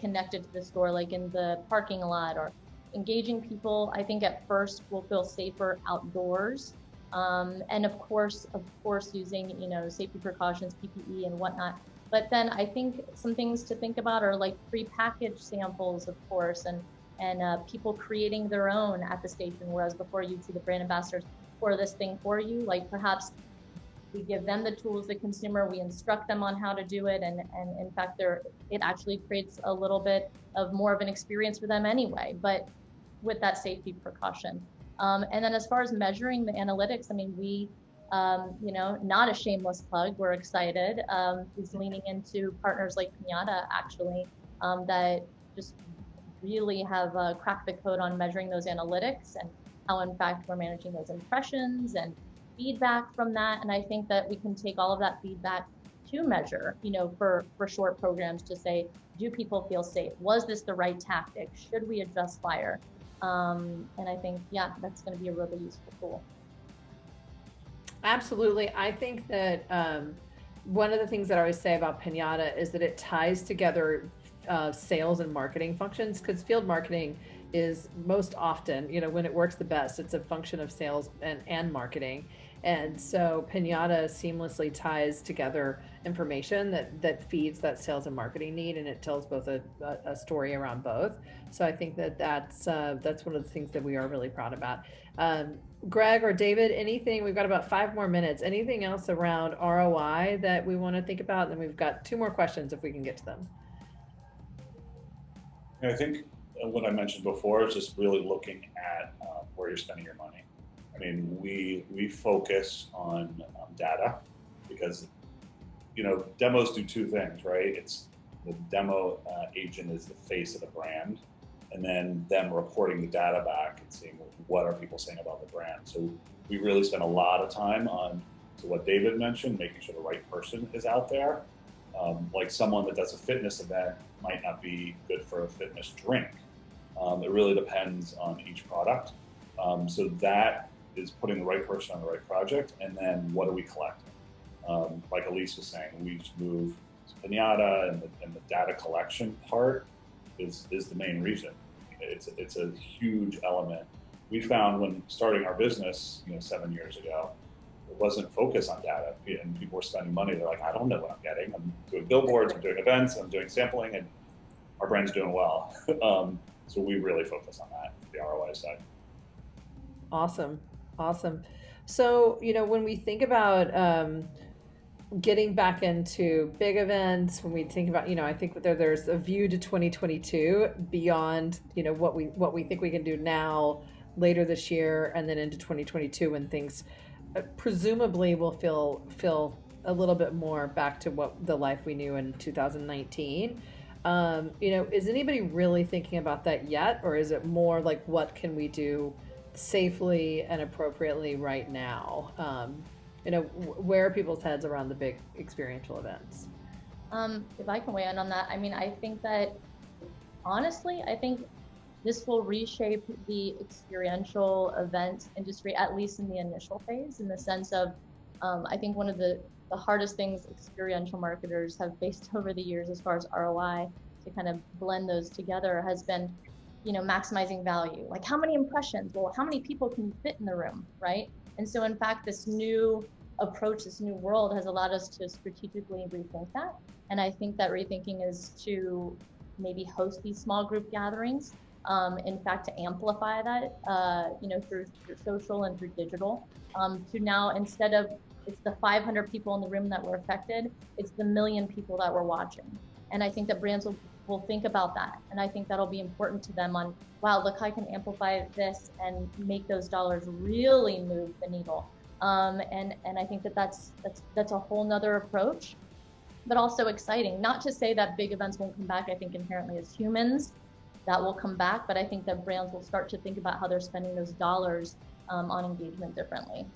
connected to the store, like in the parking lot, or engaging people. I think at first will feel safer outdoors. And of course, using, safety precautions, PPE and whatnot. But then I think some things to think about are like pre-packaged samples, of course, and people creating their own at the station, whereas before you'd see the brand ambassadors pour this thing for you. Like perhaps we give them the tools, the consumer, we instruct them on how to do it, and in fact, it actually creates a little bit of more of an experience for them anyway, but with that safety precaution. And then as far as measuring the analytics, I mean, we, not a shameless plug, we're excited, is leaning into partners like Pinata, actually, that just really have cracked the code on measuring those analytics and how, in fact, we're managing those impressions and feedback from that. And I think that we can take all of that feedback to measure, for short programs to say, do people feel safe? Was this the right tactic? Should we adjust fire? And I think, that's going to be a really useful tool. Absolutely. I think that one of the things that I always say about Pinata is that it ties together sales and marketing functions, because field marketing is most often, when it works the best, it's a function of sales and marketing. And so Pinata seamlessly ties together information that feeds that sales and marketing need, and it tells both a story around both. So I think that's one of the things that we are really proud about. Greg or David, anything? We've got about 5 more minutes. Anything else around ROI that we want to think about? And then we've got 2 more questions if we can get to them. I think what I mentioned before is just really looking at where you're spending your money. I mean, we focus on data because, demos do 2 things, right? It's the demo agent is the face of the brand, and then them reporting the data back and seeing what are people saying about the brand. So we really spend a lot of time on, to what David mentioned, making sure the right person is out there. Like someone that does a fitness event might not be good for a fitness drink. It really depends on each product. So that is putting the right person on the right project, and then what are we collecting? Like Elise was saying, we just move to Pinata, and the data collection part is the main reason. It's a huge element. We found when starting our business, 7 years ago, it wasn't focused on data, and people were spending money. They're like, I don't know what I'm getting. I'm doing billboards, I'm doing events, I'm doing sampling, and our brand's doing well. So we really focus on that, the ROI side. Awesome. So, when we think about getting back into big events, when we think about, I think there's a view to 2022 beyond, what we think we can do now, later this year, and then into 2022 when things presumably will feel a little bit more back to what the life we knew in 2019. Is anybody really thinking about that yet, or is it more like what can we do safely and appropriately right now? Where are people's heads around the big experiential events? If I can weigh in on that, I mean, I think that honestly, this will reshape the experiential event industry, at least in the initial phase, in the sense of, I think one of the hardest things experiential marketers have faced over the years as far as ROI, to kind of blend those together, has been, maximizing value. Like how many impressions? Well, how many people can you fit in the room, right? And so in fact, this new approach, this new world has allowed us to strategically rethink that. And I think that rethinking is to maybe host these small group gatherings. In fact, to amplify that, through social and through digital, to now, instead of it's the 500 people in the room that were affected, it's the 1 million people that were watching. And I think that brands will think about that. And I think that'll be important to them on, wow, look, I can amplify this and make those dollars really move the needle. And I think that's a whole nother approach, but also exciting. Not to say that big events won't come back. I think inherently as humans, that will come back. But I think that brands will start to think about how they're spending those dollars on engagement differently.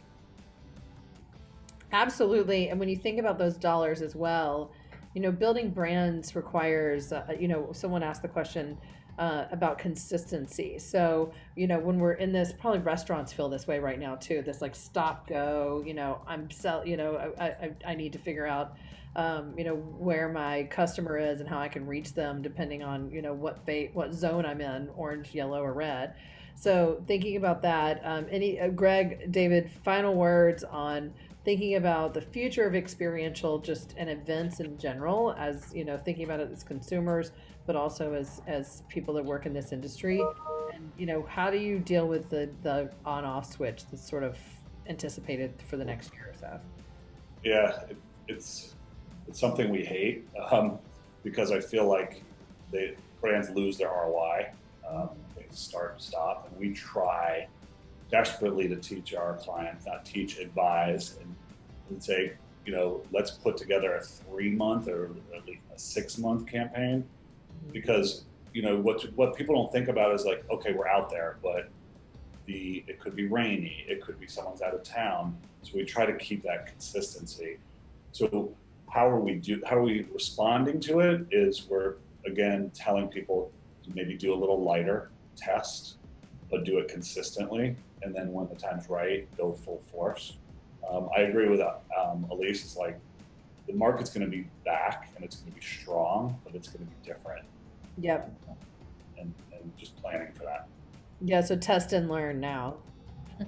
Absolutely. And when you think about those dollars as well, building brands requires, someone asked the question about consistency. So, when we're in this, probably restaurants feel this way right now too, this like stop go, I need to figure out, where my customer is and how I can reach them depending on, what zone I'm in, orange, yellow, or red. So thinking about that, Greg, David, final words on thinking about the future of experiential just and events in general, as thinking about it as consumers, but also as people that work in this industry. And how do you deal with the on-off switch that's sort of anticipated for the next year or so? Yeah, it's something we hate because I feel like brands lose their ROI. They start and stop, and we try desperately to teach our clients, not teach, advise, and say, let's put together a 3-month or at least a 6-month campaign, because what people don't think about is like, okay, we're out there, but it could be rainy, it could be someone's out of town, so we try to keep that consistency. So how are we responding to it? Is we're again telling people to maybe do a little lighter test, but do it consistently, and then when the time's right, go full force. I agree with Elise. It's like the market's going to be back and it's going to be strong, but it's going to be different. Yep. And just planning for that. Yeah. So test and learn now.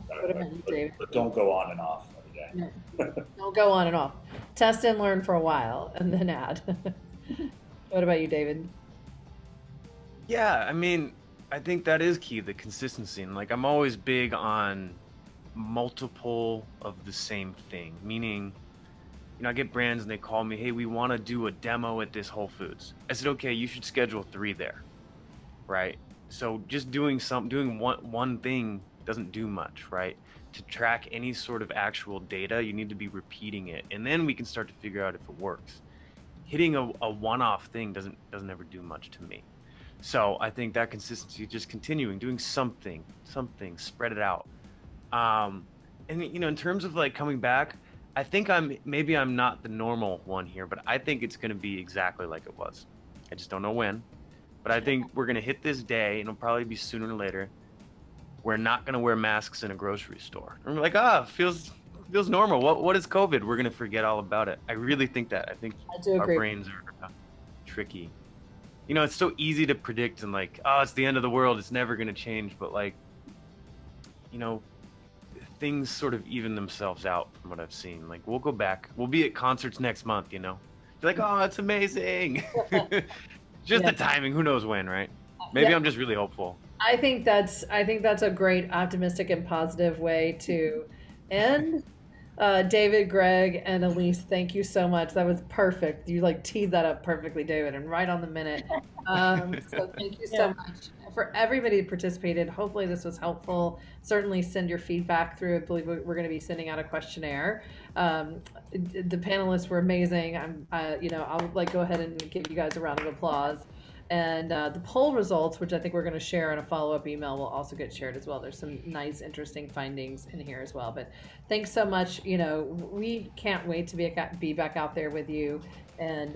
But don't go on and off every day. Don't go on and off. Test and learn for a while and then add. What about you, David? Yeah, I mean, I think that is key, the consistency. And like, I'm always big on multiple of the same thing, meaning, I get brands and they call me, hey, we want to do a demo at this Whole Foods. I said, okay, you should schedule 3 there, right? So just doing one thing doesn't do much, right? To track any sort of actual data, you need to be repeating it, and then we can start to figure out if it works. Hitting a one-off thing doesn't ever do much to me. So I think that consistency, just continuing, doing something, spread it out. And in terms of like coming back, I think I'm not the normal one here, but I think it's going to be exactly like it was. I just don't know when, but I think we're going to hit this day, and it'll probably be sooner or later. We're not going to wear masks in a grocery store. And we're like, feels normal. What is COVID? We're going to forget all about it. I really think that. I think our brains are tricky. It's so easy to predict and like, it's the end of the world, it's never going to change. But like, things sort of even themselves out from what I've seen. Like, we'll go back. We'll be at concerts next month, Be like, oh, it's amazing. Just the timing. Who knows when, right? Maybe I'm just really hopeful. I think that's a great optimistic and positive way to end. David, Greg, and Elise, thank you so much. That was perfect. You like teed that up perfectly, David, and right on the minute. So thank you so much. For everybody who participated, hopefully this was helpful. Certainly send your feedback through. I believe we're going to be sending out a questionnaire. The panelists were amazing. I'll like go ahead and give you guys a round of applause. And the poll results, which I think we're going to share in a follow-up email, will also get shared as well. There's some nice, interesting findings in here as well. But thanks so much. We can't wait to be back out there with you. And,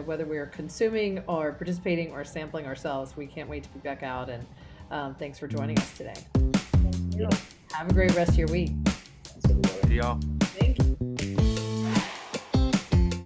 whether we're consuming or participating or sampling ourselves, we can't wait to be back out. And thanks for joining us today. Thank you. Have a great rest of your week. Thanks, everybody. See y'all. Thank you.